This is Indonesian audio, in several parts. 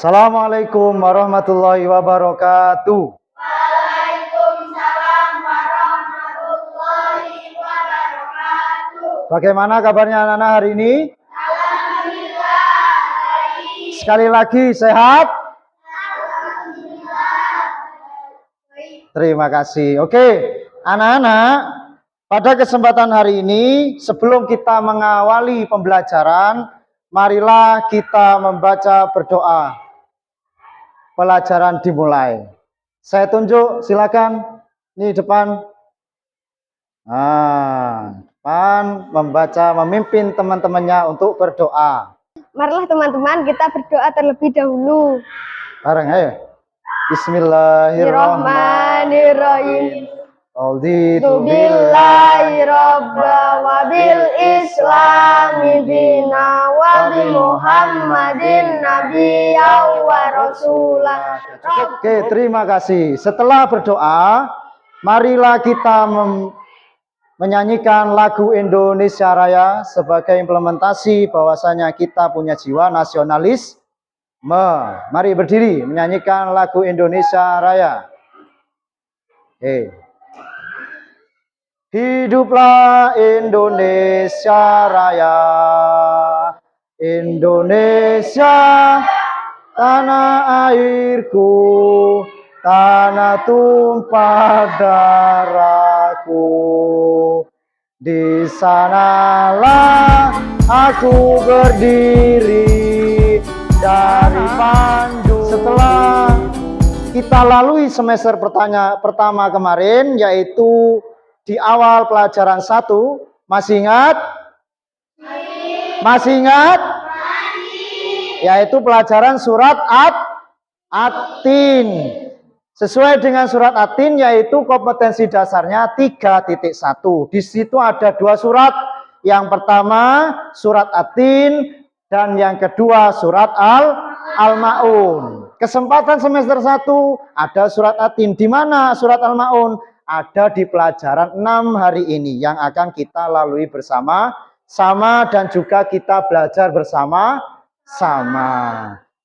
Assalamualaikum warahmatullahi wabarakatuh. Waalaikumsalam warahmatullahi wabarakatuh. Bagaimana kabarnya anak-anak hari ini? Alhamdulillah baik. Sekali lagi sehat? Alhamdulillah baik. Terima kasih. Oke, anak-anak, pada kesempatan hari ini sebelum kita mengawali pembelajaran, marilah kita membaca berdoa. Pelajaran dimulai. Saya tunjuk, silakan. Ini depan. Depan membaca, memimpin teman-temannya untuk berdoa. Marilah teman-teman kita berdoa terlebih dahulu. Bareng, ayo. Bismillahirrahmanirrahim. Raditu billahi robba wa bil islami dina wa bi Muhammadin nabiyya wa rasulah. Oke, terima kasih. Setelah berdoa, marilah kita menyanyikan lagu Indonesia Raya sebagai implementasi bahwasanya kita punya jiwa nasionalis. Mari berdiri menyanyikan lagu Indonesia Raya. Oke. Hiduplah Indonesia Raya, Indonesia tanah airku, tanah tumpah darahku. Di sanalah aku berdiri dari pandu. Setelah kita lalui semester pertama kemarin, yaitu di awal pelajaran 1, masih ingat? Masih ingat? Yaitu pelajaran surat At-Tin. Sesuai dengan surat At-Tin, yaitu kompetensi dasarnya 3.1. Di situ ada 2 surat. Yang pertama surat At-Tin dan yang kedua surat Al-Ma'un. Kesempatan semester 1 ada surat At-Tin. Di mana surat Al-Ma'un? Ada di pelajaran 6 hari ini yang akan kita lalui bersama-sama dan juga kita belajar bersama-sama.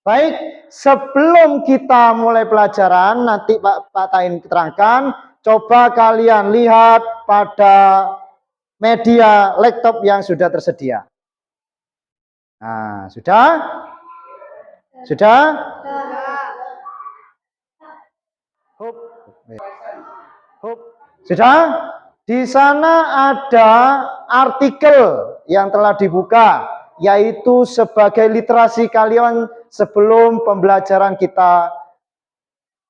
Baik, sebelum kita mulai pelajaran, nanti Pak Tain terangkan, coba kalian lihat pada media laptop yang sudah tersedia. Nah, sudah? Sudah? Sudah? Di sana ada artikel yang telah dibuka, yaitu sebagai literasi kalian sebelum pembelajaran kita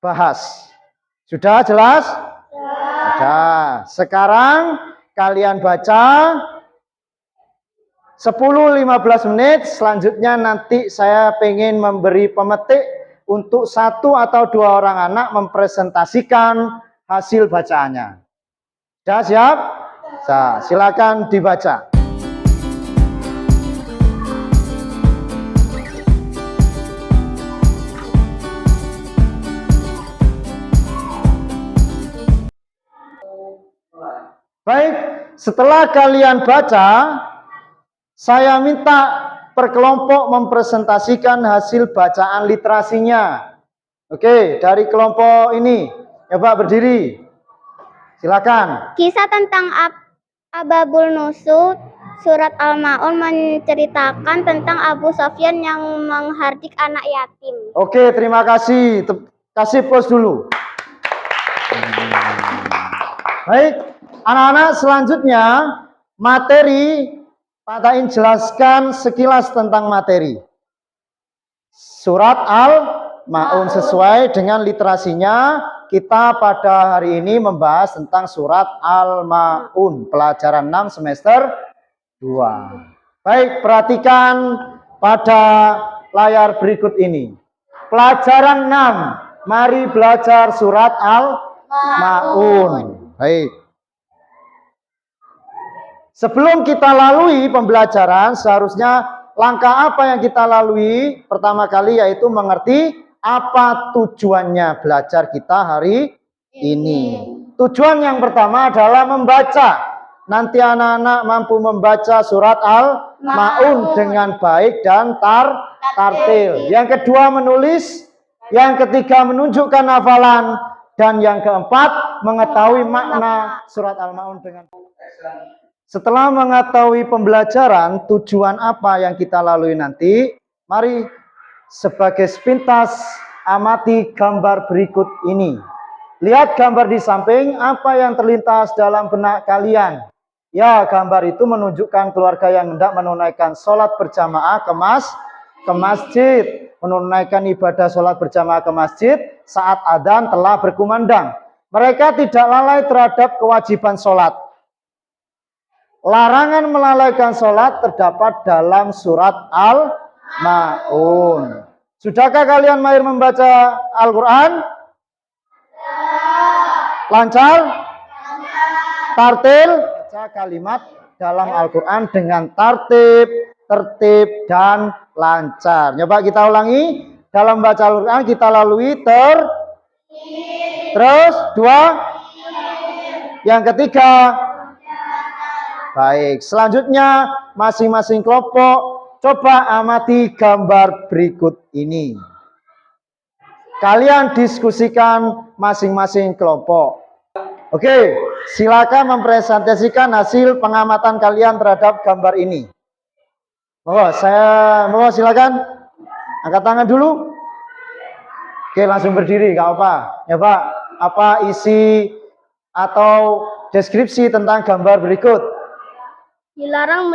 bahas. Sudah jelas? Sudah. Sekarang kalian baca 10-15 menit, selanjutnya nanti saya pengen memberi pemetik untuk 1 atau 2 orang anak mempresentasikan hasil bacaannya. Sudah siap? Nah, silakan dibaca. Baik, setelah kalian baca, saya minta per kelompok mempresentasikan hasil bacaan literasinya. Oke, dari kelompok ini, coba berdiri. Silakan. Kisah tentang Ababul Nusud, surat Al-Ma'un menceritakan tentang Abu Sufyan yang menghardik anak yatim. Oke, terima kasih. Kasih pos dulu. Baik, anak-anak, selanjutnya materi. Pak Tain jelaskan sekilas tentang materi. Surat Al-Ma'un sesuai dengan literasinya. Kita pada hari ini membahas tentang surat Al-Ma'un, pelajaran 6 semester 2. Baik, perhatikan pada layar berikut ini. Pelajaran 6, mari belajar surat Al-Ma'un. Baik. Sebelum kita lalui pembelajaran, seharusnya langkah apa yang kita lalui? Pertama kali yaitu mengerti apa tujuannya belajar kita hari ini. Tujuan yang pertama adalah membaca. nanti anak-anak mampu membaca surat Al-Maun dengan baik dan tartil. Yang kedua menulis, yang ketiga menunjukkan hafalan, dan yang keempat mengetahui makna surat Al-Maun dengan. Setelah mengetahui pembelajaran tujuan apa yang kita lalui nanti, mari sebagai sepintas amati gambar berikut ini. Lihat gambar di samping, apa yang terlintas dalam benak kalian? Ya, gambar itu menunjukkan keluarga yang hendak menunaikan sholat berjamaah ke masjid. Menunaikan ibadah sholat berjamaah ke masjid saat adzan telah berkumandang. Mereka tidak lalai terhadap kewajiban sholat. Larangan melalaikan sholat terdapat dalam surat Al-Maun. Sudahkah kalian mahir membaca Al-Quran? Lancar? Tartil? Baca kalimat dalam Al-Quran dengan tertib, dan lancar. Coba kita ulangi. Dalam baca Al-Quran kita lalui terus, dua. Yang ketiga. Baik, selanjutnya masing-masing kelompok coba amati gambar berikut ini. Kalian diskusikan masing-masing kelompok. Oke, silakan mempresentasikan hasil pengamatan kalian terhadap gambar ini. Mau silakan. Angkat tangan dulu. Oke, langsung berdiri, gak apa. Ya Pak, apa isi atau deskripsi tentang gambar berikut? Dilarang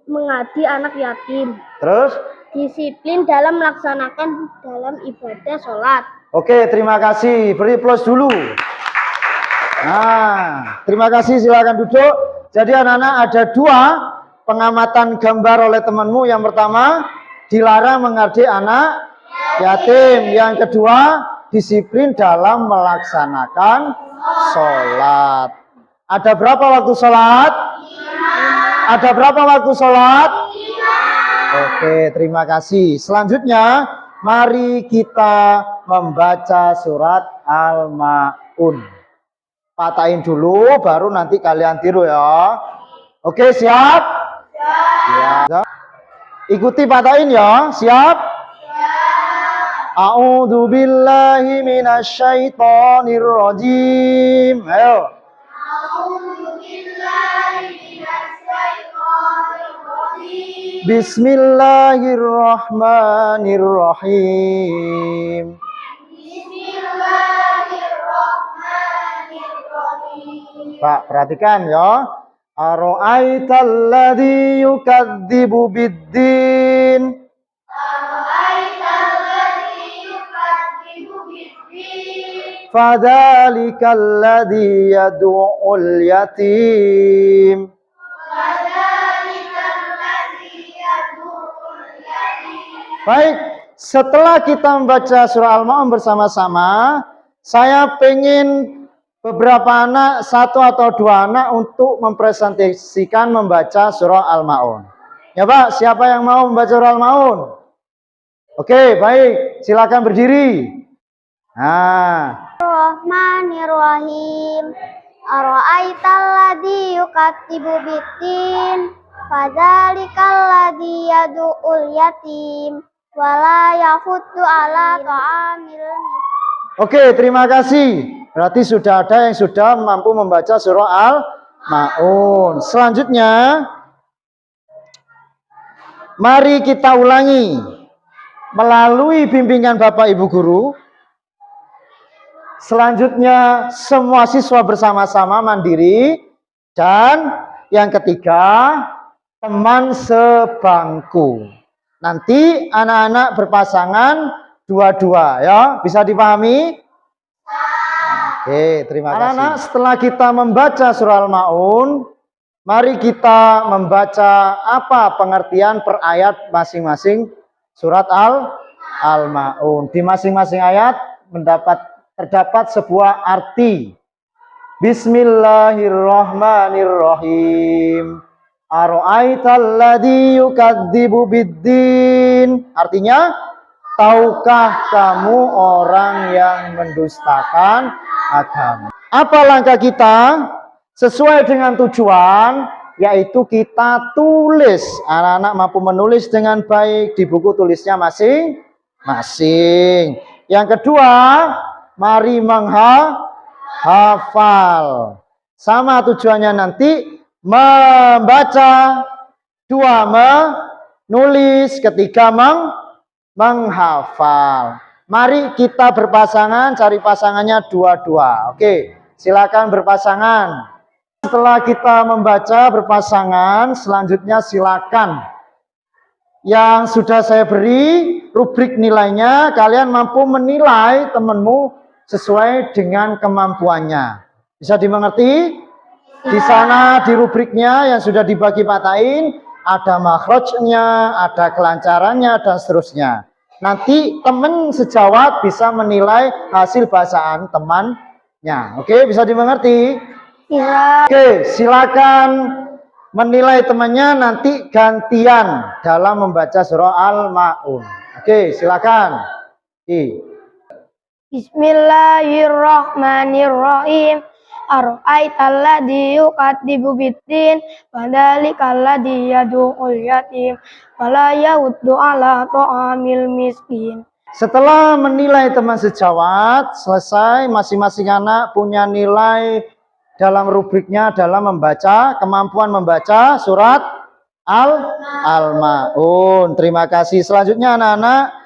mengadi anak yatim. Terus? Disiplin dalam melaksanakan dalam ibadah sholat. Oke, terima kasih. Beri plus dulu. Nah, terima kasih. Silakan duduk. Jadi anak-anak ada dua pengamatan gambar oleh temanmu. Yang pertama, dilarang mengadi anak yatim. Yang kedua, disiplin dalam melaksanakan sholat. Ada berapa waktu sholat? Ada berapa waktu sholat? Oke, terima kasih. Selanjutnya, mari kita membaca surat Al-Maun. Patahin dulu, baru nanti kalian tiru ya. Oke, siap? Siap. Ikuti patahin ya, siap? A'udzu billahi minasyaitonir rajim. Ayo. Bismillahirrahmanirrahim. Pak, perhatikan ya. Ara'aital ladzi yukadzibu biddin. Fadzalikal ladzi yad'ul yatim. Baik, setelah kita membaca surah Al-Maun bersama-sama, saya pengen beberapa anak, satu atau dua anak untuk mempresentasikan membaca surah Al-Maun. Ya Pak, siapa yang mau membaca surah Al-Maun? Oke, baik, silakan berdiri. Nah. Bismillahirrahmanirrahim. Ara'aital ladzi yukadzibu biddin. Fadzalikal ladzi yad'ul yatim. Wala yahuddu ala ta'amil miskin. Oke, terima kasih. Berarti sudah ada yang sudah mampu membaca surah Al-Maun. Selanjutnya, mari kita ulangi melalui bimbingan Bapak Ibu Guru. Selanjutnya, semua siswa bersama-sama mandiri. Dan yang ketiga, teman sebangku. Nanti anak-anak berpasangan dua-dua ya, bisa dipahami? Oke, terima kasih. Anak-anak, setelah kita membaca surah Al-Maun, mari kita membaca apa pengertian per ayat masing-masing surat Al-Maun. Di masing-masing ayat terdapat sebuah arti. Bismillahirrahmanirrahim. Ara'aital ladzi yukadzibu biddin. Artinya, tahukah kamu orang yang mendustakan agama? Apa langkah kita? sesuai dengan tujuan, yaitu kita tulis. Anak-anak mampu menulis dengan baik di buku tulisnya masing-masing. Yang kedua, mari menghafal. Sama tujuannya nanti, membaca, dua menulis, ketiga menghafal. Mari kita berpasangan, cari pasangannya dua-dua. Oke, silakan berpasangan. Setelah kita membaca berpasangan, selanjutnya silakan. Yang sudah saya beri rubrik nilainya, kalian mampu menilai temanmu sesuai dengan kemampuannya. Bisa dimengerti? Di sana di rubriknya yang sudah dibagi patain, ada makhrajnya, ada kelancarannya, dan seterusnya. Nanti teman sejawat bisa menilai hasil bacaan temannya. Oke, bisa dimengerti? Bisa. Oke, silakan menilai temannya, nanti gantian dalam membaca surah Al-Ma'un. Oke, silakan. Bismillahirrahmanirrahim. Ara'aital ladzi yukadzibu biddin fadzalikal ladzi yad'ul yatim wa la yahuddu 'ala ta'amil miskin. Setelah menilai teman sejawat, selesai, masing-masing anak punya nilai dalam rubriknya dalam membaca, kemampuan membaca surat Al-Ma'un. Terima kasih. Selanjutnya anak-anak,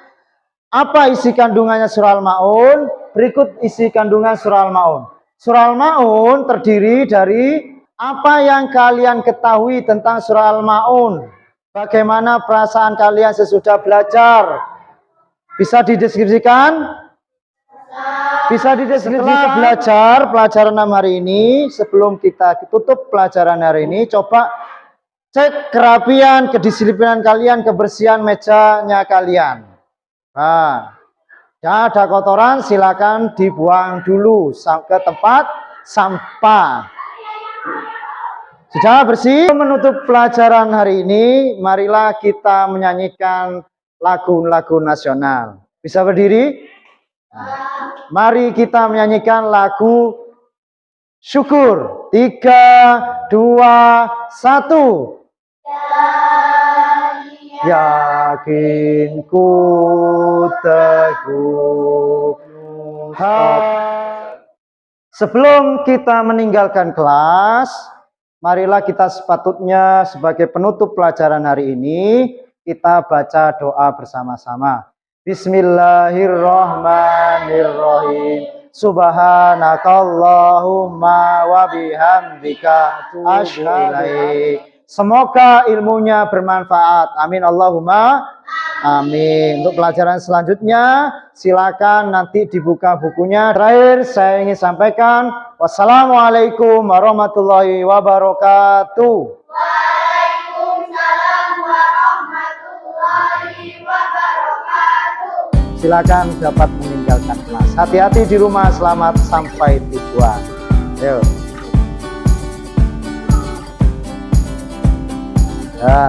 apa isi kandungannya surah Al-Ma'un? Berikut isi kandungan surah Al-Ma'un. Surah Al-Ma'un terdiri dari apa yang kalian ketahui tentang surah Al-Ma'un. Bagaimana perasaan kalian sesudah belajar? Bisa dideskripsikan? Bisa dideskripsikan. Setelah belajar pelajaran hari ini, sebelum kita tutup pelajaran hari ini, coba cek kerapian, kedisiplinan kalian, kebersihan mejanya kalian. Nah, ya ada kotoran, silakan dibuang dulu ke tempat sampah. Sudah bersih? Menutup pelajaran hari ini, marilah kita menyanyikan lagu-lagu nasional. Bisa berdiri? Nah, mari kita menyanyikan lagu syukur. 3, 2, 1. Yakin ku teguh. Sebelum kita meninggalkan kelas, marilah kita sepatutnya sebagai penutup pelajaran hari ini, kita baca doa bersama-sama. Bismillahirrahmanirrahim. Subhanakallahumma wa bihamdika asyhadu. Semoga ilmunya bermanfaat. Amin Allahumma amin. Untuk pelajaran selanjutnya silakan nanti dibuka bukunya. Terakhir saya ingin sampaikan, wassalamualaikum warahmatullahi wabarakatuh. Waalaikumsalam warahmatullahi wabarakatuh. Silakan dapat meninggalkan kelas. Hati-hati di rumah, selamat sampai tujuan. Yuk. Ya.